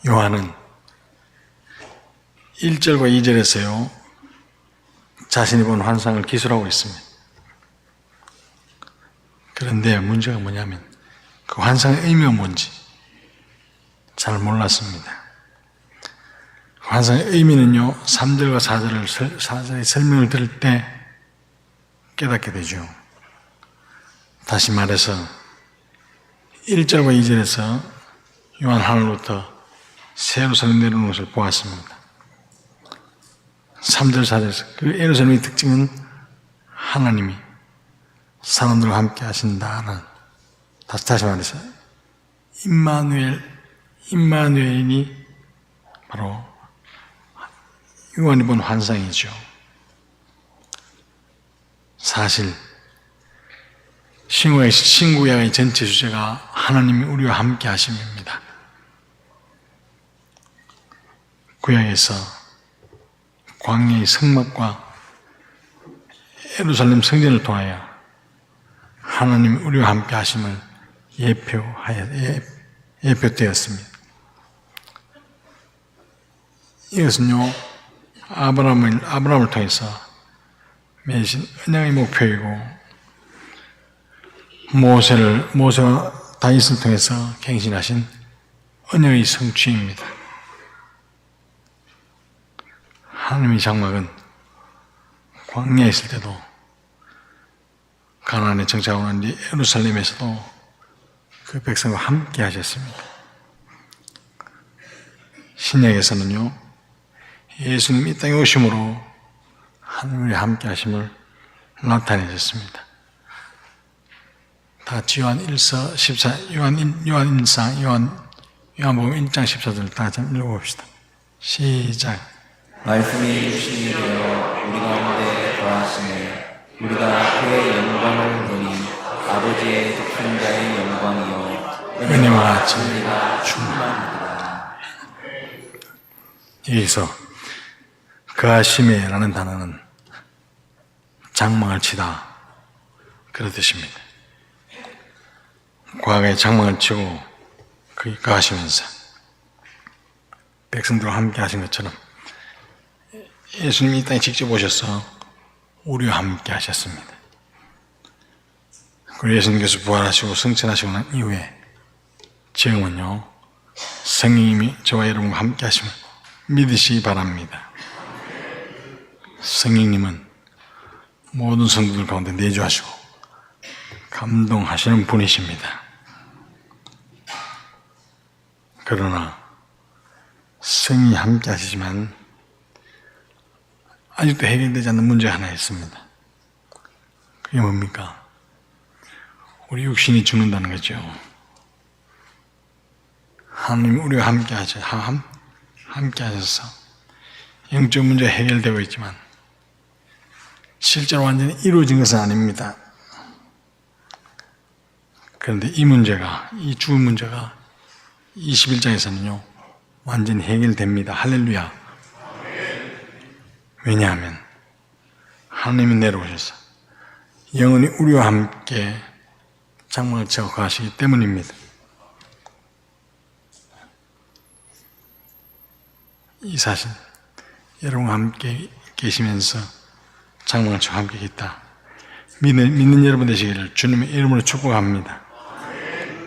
요한은 1절과 2절에서요 자신이 본 환상을 기술하고 있습니다. 그런데 문제가 뭐냐면 그 환상의 의미가 뭔지 잘 몰랐습니다. 그 환상의 의미는요 3절과 4절의 설명을 들을 때 깨닫게 되죠. 다시 말해서 1절과 2절에서 요한 하늘로부터 새 예루살렘 내려오는 것을 보았습니다. 3절, 4절에서 그 예루살렘의 특징은 하나님이 사람들과 함께 하신다는, 다시 말해서 임마누엘이 바로 요한이 본 환상이죠. 사실 신구약의 전체 주제가 하나님이 우리와 함께 하심입니다. 구약에서 광야의 성막과 예루살렘 성전을 통하여 하나님이 우리와 함께 하심을 예표되었습니다. 이것은요 아브라함을 통해서 맺으신 언약의 목표이고 모세와 다윗을 통해서 갱신하신 언약의 성취입니다. 하나님의 장막은 광야에 있을 때도 가나안에 정착하고 난 뒤 예루살렘에서도 그 백성과 함께 하셨습니다. 신약에서는요 예수님이 이 땅에 오심으로 하나님과 함께 하심을 나타내셨습니다. 다 같이 요한 1서 14, 요한 1상, 요한복음 1장 14절 다 같이 읽어봅시다. 시작. 말씀이 육신이 되어 우리 가운데 거하시네 우리가 그의 영광을 보니 아버지의 독생자의 영광이요 은혜와 진리가 충만하더라. 여기서 거하심에라는 단어는 장막을 치다 그런 뜻입니다. 과거에 장막을 치고 거기 거하시면서 백성들과 함께 하신 것처럼 예수님이 이 땅에 직접 오셔서 우리와 함께 하셨습니다. 그리고 예수님께서 부활하시고 승천하시고 난 이후에 지금은요 성령님이 저와 여러분과 함께 하심을 믿으시기 바랍니다. 성령님은 모든 성도들 가운데 내주하시고 감동하시는 분이십니다. 그러나 성령이 함께 하시지만 아직도 해결되지 않는 문제가 하나 있습니다. 그게 뭡니까? 우리 육신이 죽는다는 거죠. 하나님이 우리와 함께 하셔서 영적 문제가 해결되고 있지만 실제로 완전히 이루어진 것은 아닙니다. 그런데 이 죽은 문제가 21장에서는요 완전히 해결됩니다. 할렐루야. 왜냐하면 하나님이 내려오셔서 영원히 우리와 함께 장막을 치고 가시기 때문입니다. 이 사실 여러분과 함께 계시면서 장막을 치고 함께 있다 믿는 여러분 되시기를 주님의 이름으로 축복합니다.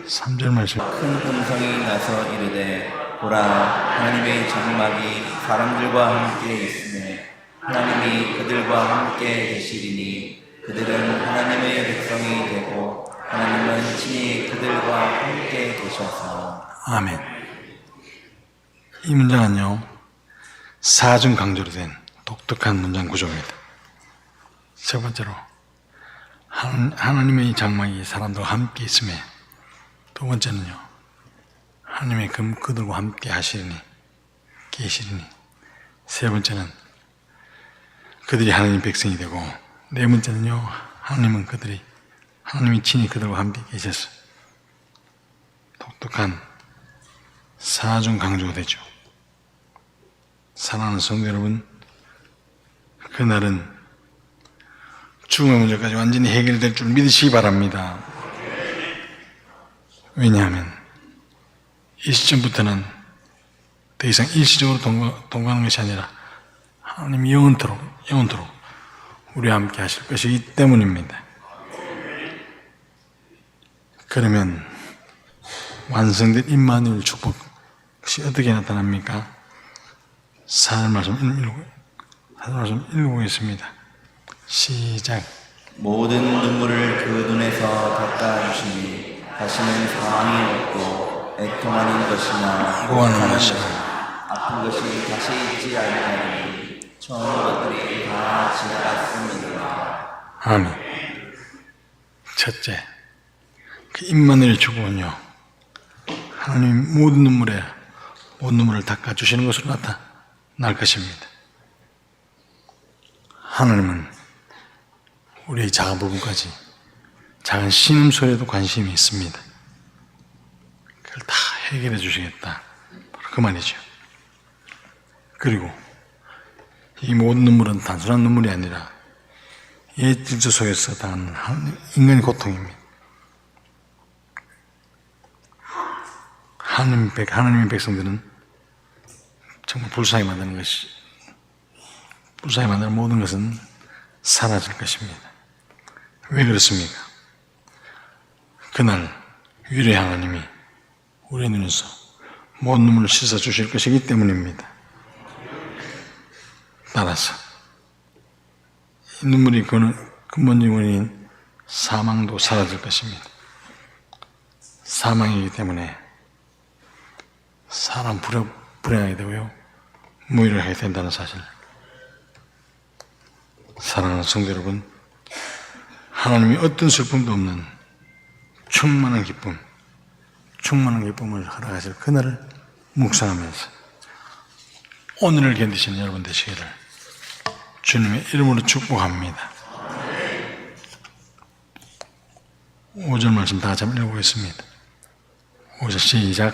3절 말씀. 큰 음성이 나서 이르되 보라 하나님의 장막이 사람들과 함께 있으며 하나님이 그들과 함께 계시리니 그들은 하나님의 백성이 되고 하나님은 친히 그들과 함께 계셔서. 아멘. 이 문장은요 4중 강조로 된 독특한 문장 구조입니다. 첫 번째로 하나님의 장막이 사람들과 함께 있으며, 두 번째는요 하나님의 그들과 함께 계시리니, 세 번째는 그들이 하나님 백성이 되고, 네 번째는요 하나님이 친히 그들과 함께 계셔서 독특한 4중 강조가 되죠. 사랑하는 성도 여러분, 그날은 죽음의 문제까지 완전히 해결될 줄 믿으시기 바랍니다. 왜냐하면 이 시점부터는 더 이상 일시적으로 동거하는 것이 아니라 하나님이 영원토록 우리와 함께 하실 것이기 때문입니다. 그러면 완성된 임마누엘 축복, 그것이 어떻게 나타납니까? 사절 말씀 읽어보겠습니다. 시작. 모든 눈물을 그 눈에서 닦아주시니 다시는 상황이 없고 애통하는 것이나 고하는 것이나 아픈 것이 다시 있지 아니하니 처음 것들이 다 지나갔습니다. 아멘. 첫째, 그 임마누엘 축복은요, 하나님 모든 눈물을 닦아주시는 것으로 나타날 것입니다. 하나님은 우리의 작은 부분까지, 작은 신음소리에도 관심이 있습니다. 그걸 다 해결해 주시겠다, 바로 그 말이죠. 그리고 이 모든 눈물은 단순한 눈물이 아니라 옛 질서 속에서 당하는 인간의 고통입니다. 하나님의 백성들은 정말 불쌍히 만드는 모든 것은 사라질 것입니다. 왜 그렇습니까? 그날 위로의 하나님이 우리의 눈에서 모든 눈물을 씻어주실 것이기 때문입니다. 따라서 이 눈물이 근본적인 원인인 사망도 사라질 것입니다. 사망이기 때문에 사람 불행하게 되고요, 무일하게 된다는 사실. 사랑하는 성도 여러분, 하나님이 어떤 슬픔도 없는 충만한 기쁨을 허락하실 그날을 묵상하면서 오늘을 견디시는 여러분 되시기를 주님의 이름으로 축복합니다. 5절 말씀 다 같이 한번 읽어보겠습니다. 5절 시작.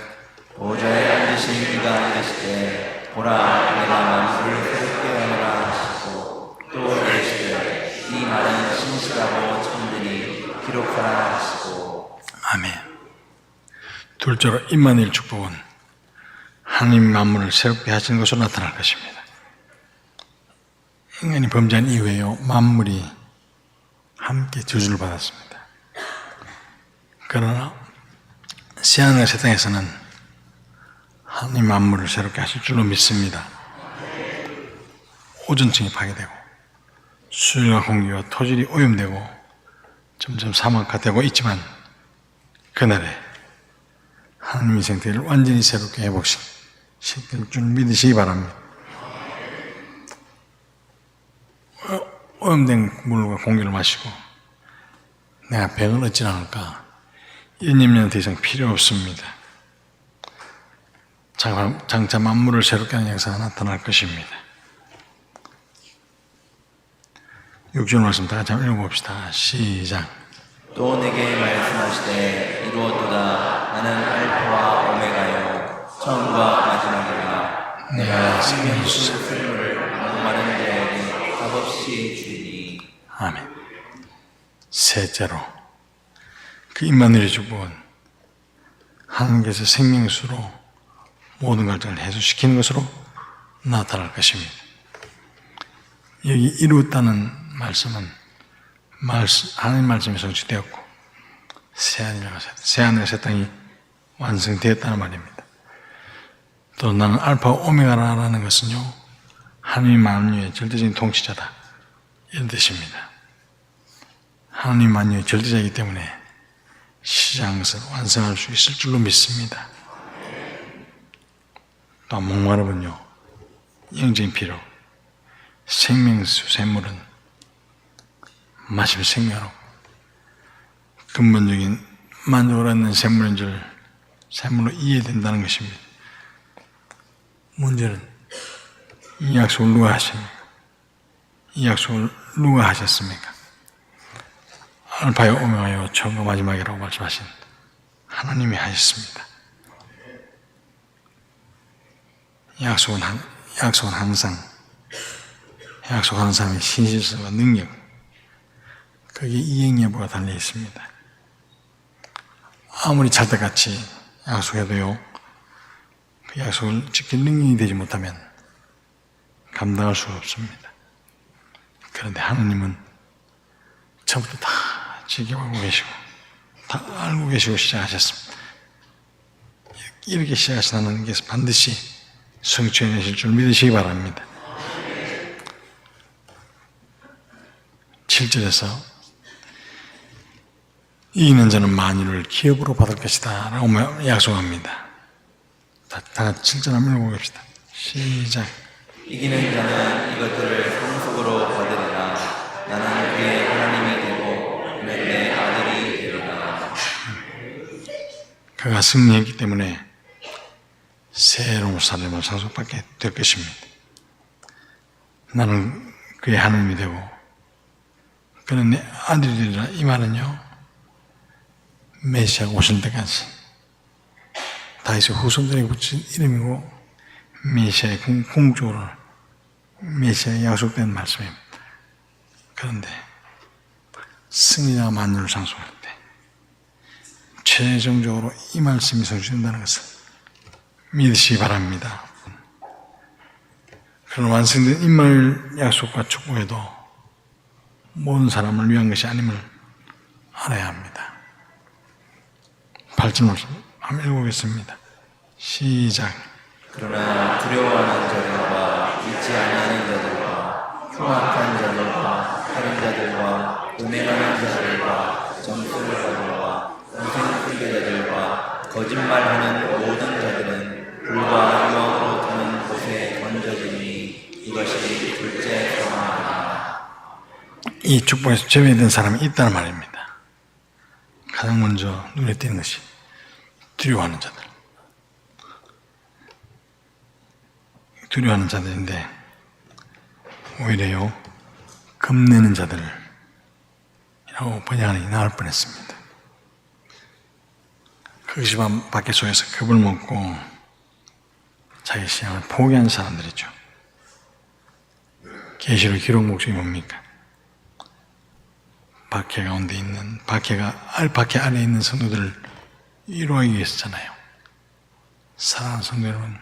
보좌에 앉으신 이가 이르시되 보라 내가 만물을 새롭게 하노라 하시고 또 이르시되 이 말은 신실하고 참되니 기록하라 하시고. 아멘. 둘째로 임마누엘 축복은 하나님 만물을 새롭게 하시는 것으로 나타날 것입니다. 인간이 범죄한 이후에요, 만물이 함께 저주를 받았습니다. 그러나 새하늘과 새 땅에서는 하나님 만물을 새롭게 하실 줄로 믿습니다. 오존층이 파괴되고 수질과 공기와 토질이 오염되고 점점 사막화 되고 있지만 그날에 하나님의 생태를 완전히 새롭게 회복시킬 줄 믿으시기 바랍니다. 오염된 물과 공기를 마시고 내가 병을 얻지 않을까, 이런 염려는 더 이상 필요 없습니다. 장차 만물을 새롭게 하는 역사가 나타날 것입니다. 6절 말씀 다 같이 한번 읽어봅시다. 시작. 또 내게 말씀하시되 이루었도다. 나는 알파와 오메가요 처음과 마지막이라. 내가 생명수 샘물을 목마른 자에게 값없이 주리니. 아멘. 셋째로 그 임마누엘의 축복은 하나님께서 생명수로 모든 갈등을 해소시키는 것으로 나타날 것입니다. 여기 이루었다는 말씀은 하나님 말씀이 성취되었고 새하늘과 새 땅이 완성되었다는 말입니다. 또 나는 알파 오메가라는 것은요, 하나님 만유의 절대적인 통치자다, 이런 뜻입니다. 하나님 만유의 절대자이기 때문에 시작한 것을 완성할 수 있을 줄로 믿습니다. 또 목마름은요, 영적인 피로, 생명수 샘물은 마시면 생명하고 근본적인 만족을 얻는 샘물로 이해된다는 것입니다. 문제는 이 약속을 누가 하십니까? 이 약속을 누가 하셨습니까? 알파요 오메가요 처음과 마지막이라고 말씀하신 하나님이 하셨습니다. 약속은 항상 약속하는 사람의 신실성과 능력, 거기에 이행 여부가 달려 있습니다. 아무리 찰떡같이 약속해도요, 그 약속을 지킬 능력이 되지 못하면 감당할 수가 없습니다. 그런데 하느님은 처음부터 다 지켜보고 계시고 다 알고 계시고 시작하셨습니다. 이렇게 시작하신 하나님께서 반드시 성취해내실 줄 믿으시기 바랍니다. 7절에서 이기는 자는 만유를 기업으로 받을 것이다 라고 약속합니다. 다 같이 7절 한번 읽어봅시다. 시작. 이기는 자는 이것들을 상속으로 받으리라. 나는 그의 하나님이 되고 그는 내 아들이 되리라. 그가 승리했기 때문에 새로운 삶을 상속받게 될 것입니다. 나는 그의 하나님이 되고 그는 내 아들이 되리라. 이 말은요, 메시아가 오실 때까지 다윗의 후손들에게 붙인 이름이고 메시아의 궁극적으로 메시아에 약속된 말씀입니다. 그런데 승리자가 만유를 상속할 때 최종적으로 이 말씀이 성취된다는 것을 믿으시기 바랍니다. 그런 완성된 임마누엘 약속과 축복에도 모든 사람을 위한 것이 아님을 알아야 합니다. 8절 말씀 한번 읽어보겠습니다. 시작. 그러나 두려워하는 자들과 믿지 아니하는 자들과 흉악한 자들과 살인자들과 음행하는 자들과 점수를 자들과 우상 숭배자들과 거짓말하는 모든 자들은 불과 유황으로 드는 곳에 던져지니 이것이 둘째 사망이다. 이 축복에서 제외된 사람이 있다는 말입니다. 가장 먼저 눈에 띄는 것이 두려워하는 자들. 두려워하는 자들인데 오히려요 겁내는 자들이라고 번역하는 게 나을 뻔했습니다. 그것이 밖에 속에서 겁을 먹고 자기 신앙을 포기한 사람들이죠. 계시록 기록 목적이 뭡니까? 박해 가운데 있는 박해 아래에 있는 성도들을 위로하기 위해서잖아요. 사랑하는 성도 여러분,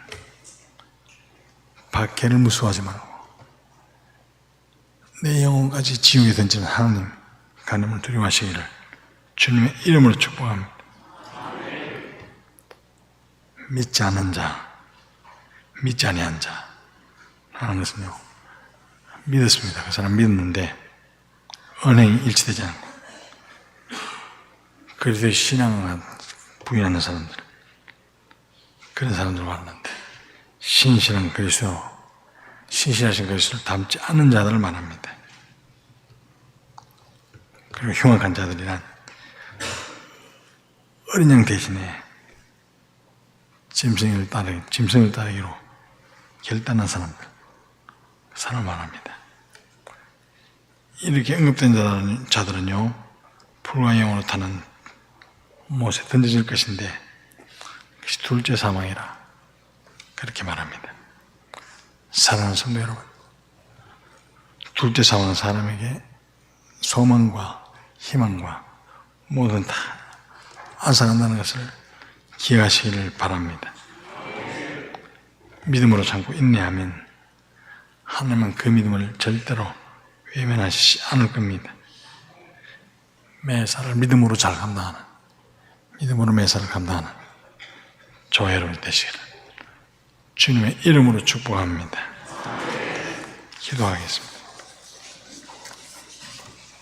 박해를 무서워하지 말고 내 영혼까지 지옥에 던지는 하나님 하나님을 두려워하시기를 주님의 이름으로 축복합니다. 믿지 않는 자, 믿지 아니한 자 하는 것은요, 믿었습니다. 그 사람 믿었는데 언행이 일치되지 않고 그리스도의 신앙을 부인하는 사람들, 그런 사람들 말하는데 신실한 그리스도, 신실하신 그리스도를 닮지 않는 자들을 말합니다. 그리고 흉악한 자들이란 어린 양 대신에 짐승을 따르기로 결단한 사람들, 그 사람을 말합니다. 이렇게 언급된 자들은요, 불과 영으로 타는 못에 던져질 것인데 그것이 둘째 사망이라 그렇게 말합니다. 사랑하는 성도 여러분, 둘째 사망은 사람에게 소망과 희망과 모든 다 앗아간다는 것을 기억하시기를 바랍니다. 믿음으로 참고 인내하면 하나님은 그 믿음을 절대로 외면하시지 않을 겁니다. 매사를 믿음으로 잘 감당하는, 믿음으로 매사를 감당하는 저와 여러분이 되시기를 주님의 이름으로 축복합니다. 기도하겠습니다.